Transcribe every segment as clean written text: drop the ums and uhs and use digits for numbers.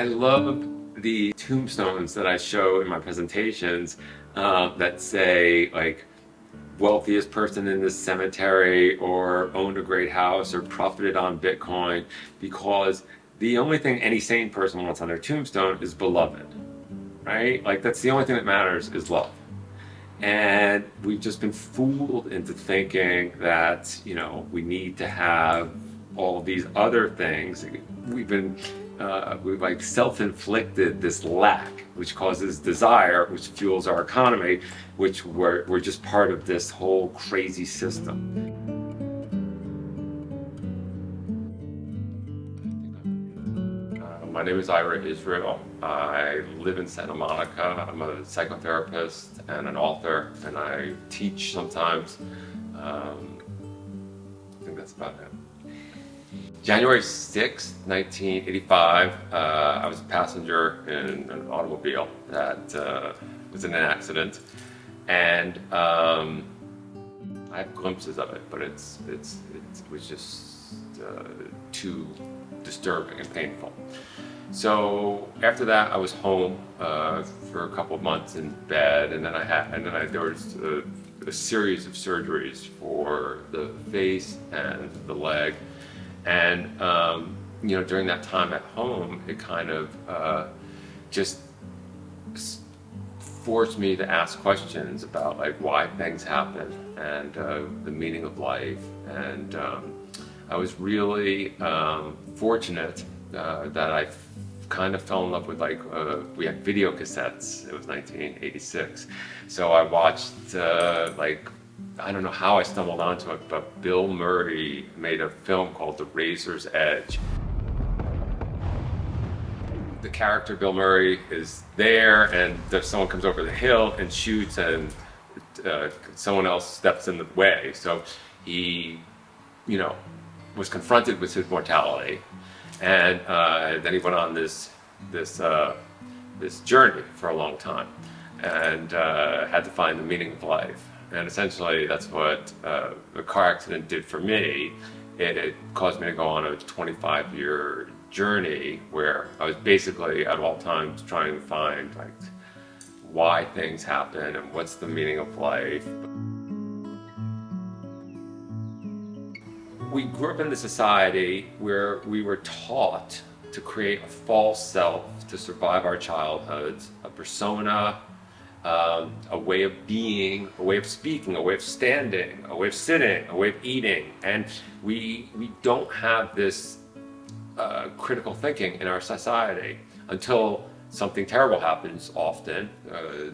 I love the tombstones that I show in my presentations that say like wealthiest person in this cemetery or owned a great house or profited on Bitcoin, because the only thing any sane person wants on their tombstone is beloved, right? Like that's the only thing that matters is love. And we've just been fooled into thinking that, we need to have all these other things. We've like self-inflicted this lack, which causes desire, which fuels our economy, which we're just part of this whole crazy system. My name is Ira Israel. I live in Santa Monica. I'm a psychotherapist and an author, and I teach sometimes. I think that's about it. January 6th, 1985, I was a passenger in an automobile that was in an accident, and I have glimpses of it, but it was just too disturbing and painful. So after that, I was home for a couple of months in bed, and then there was a series of surgeries for the face and the leg, and during that time at home, it kind of just forced me to ask questions about like why things happen and the meaning of life, and I was really fortunate that I kind of fell in love with we had video cassettes. It was 1986, so I watched I don't know how I stumbled onto it, but Bill Murray made a film called The Razor's Edge. The character Bill Murray is there, and someone comes over the hill and shoots, and someone else steps in the way. So he, was confronted with his mortality, and then he went on this journey for a long time, and had to find the meaning of life. And essentially, that's what the car accident did for me. It caused me to go on a 25-year journey where I was basically at all times trying to find why things happen and what's the meaning of life. We grew up in a society where we were taught to create a false self to survive our childhoods, a persona, a way of being, a way of speaking, a way of standing, a way of sitting, a way of eating. And we don't have this critical thinking in our society until something terrible happens. Often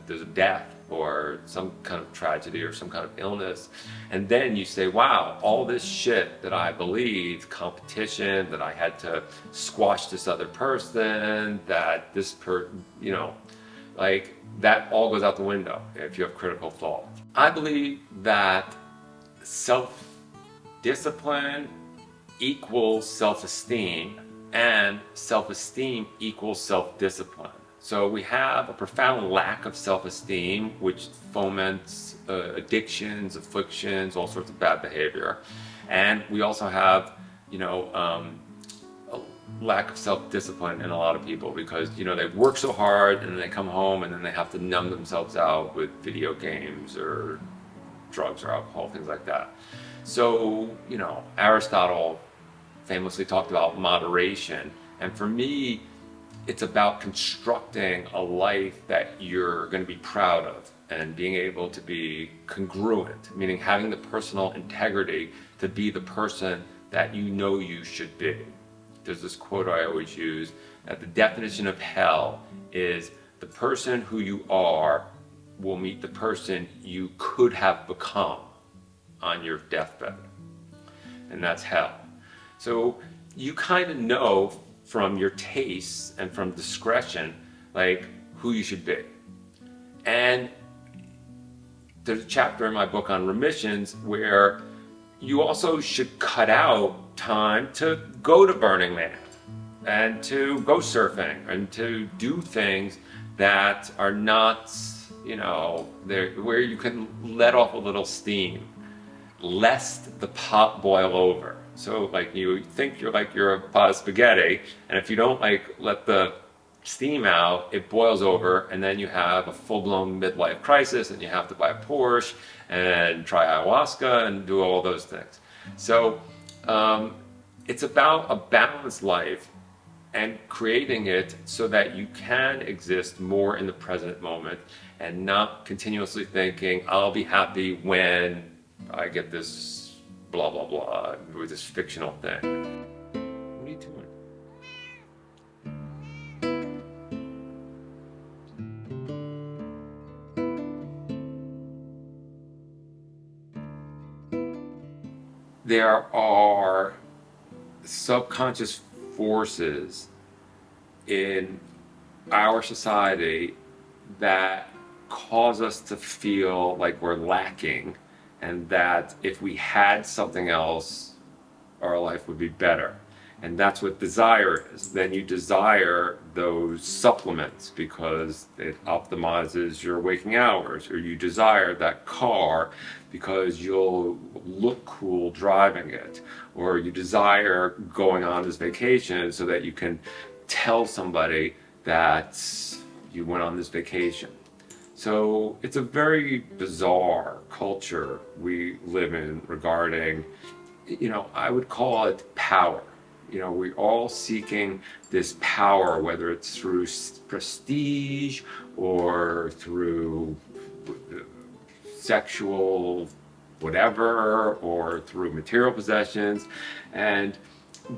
there's a death or some kind of tragedy or some kind of illness, and then you say, wow, all this shit that I believed, competition, that I had to squash this other person, that that all goes out the window if you have critical thought. I believe that self-discipline equals self-esteem, and self-esteem equals self-discipline. So we have a profound lack of self-esteem, which foments addictions, afflictions, all sorts of bad behavior. And we also have, a lack of self-discipline in a lot of people because, they work so hard and then they come home and then they have to numb themselves out with video games or drugs or alcohol, things like that. So, Aristotle famously talked about moderation. And for me, it's about constructing a life that you're going to be proud of and being able to be congruent, meaning having the personal integrity to be the person that you should be. There's this quote I always use, that the definition of hell is the person who you are will meet the person you could have become on your deathbed. And that's hell. So you kind of know from your tastes and from discretion, who you should be. And there's a chapter in my book on remissions where you also should cut out time to go to Burning Man and to go surfing and to do things that are not, where you can let off a little steam, lest the pot boil over. So you think you're a pot of spaghetti, and if you don't let the steam out, it boils over, and then you have a full-blown midlife crisis, and you have to buy a Porsche and try ayahuasca and do all those things. So it's about a balanced life and creating it so that you can exist more in the present moment and not continuously thinking, I'll be happy when I get this blah, blah, blah, with this fictional thing. What are you doing? There are subconscious forces in our society that cause us to feel like we're lacking, and that if we had something else, our life would be better. And that's what desire is. Then you desire those supplements because it optimizes your waking hours, or you desire that car because you'll look cool driving it, or you desire going on this vacation so that you can tell somebody that you went on this vacation. So it's a very bizarre culture we live in regarding, I would call it power. We're all seeking this power, whether it's through prestige or through sexual whatever, or through material possessions. And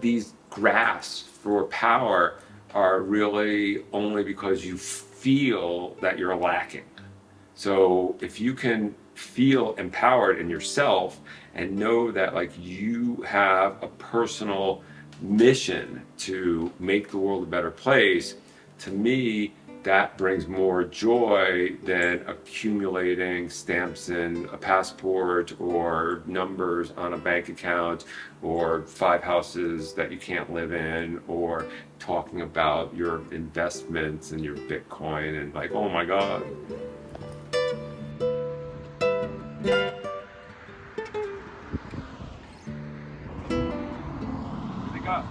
these grasps for power are really only because you feel that you're lacking. So if you can feel empowered in yourself and know that like you have a personal mission to make the world a better place, to me that brings more joy than accumulating stamps in a passport or numbers on a bank account or 5 houses that you can't live in, or talking about your investments and your Bitcoin and like, oh my God. Where'd they go?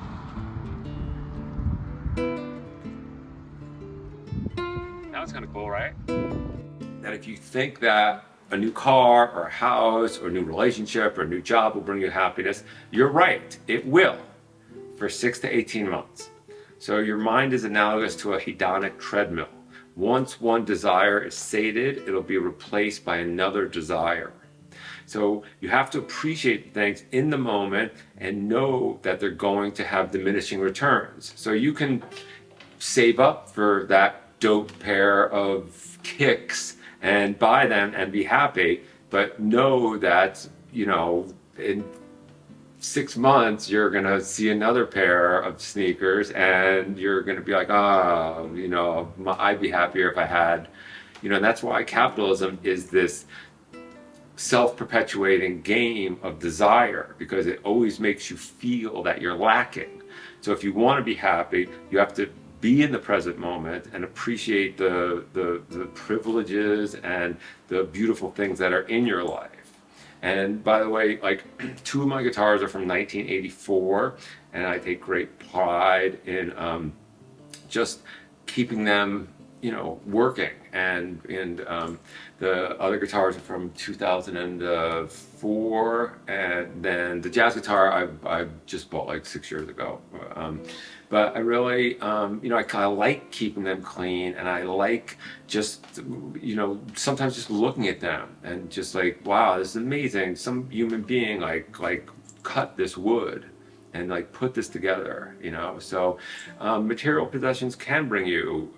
That was kind of cool, right? That if you think that a new car or a house or a new relationship or a new job will bring you happiness, you're right, it will, for 6 to 18 months. So your mind is analogous to a hedonic treadmill. Once one desire is sated, it'll be replaced by another desire. So you have to appreciate things in the moment and know that they're going to have diminishing returns. So you can save up for that dope pair of kicks and buy them and be happy, but know that, in 6 months you're gonna see another pair of sneakers and you're gonna be like, I'd be happier if I had, and that's why capitalism is this self-perpetuating game of desire, because it always makes you feel that you're lacking. So if you want to be happy, you have to be in the present moment and appreciate the privileges and the beautiful things that are in your life. And by the way, like 2 of my guitars are from 1984, and I take great pride in just keeping them, working. And the other guitars are from 2004, and then the jazz guitar I just bought like 6 years ago. But I really, I kind of like keeping them clean, and I like just, sometimes just looking at them and just like, wow, this is amazing. Some human being like cut this wood and like put this together, So material possessions can bring you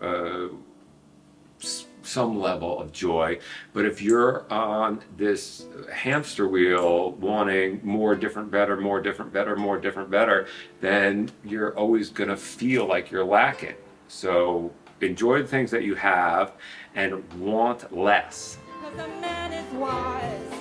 some level of joy, but if you're on this hamster wheel wanting more, different, better, more, different, better, more, different, better, then you're always gonna feel like you're lacking. So enjoy the things that you have and want less. 'Cause a man is wise.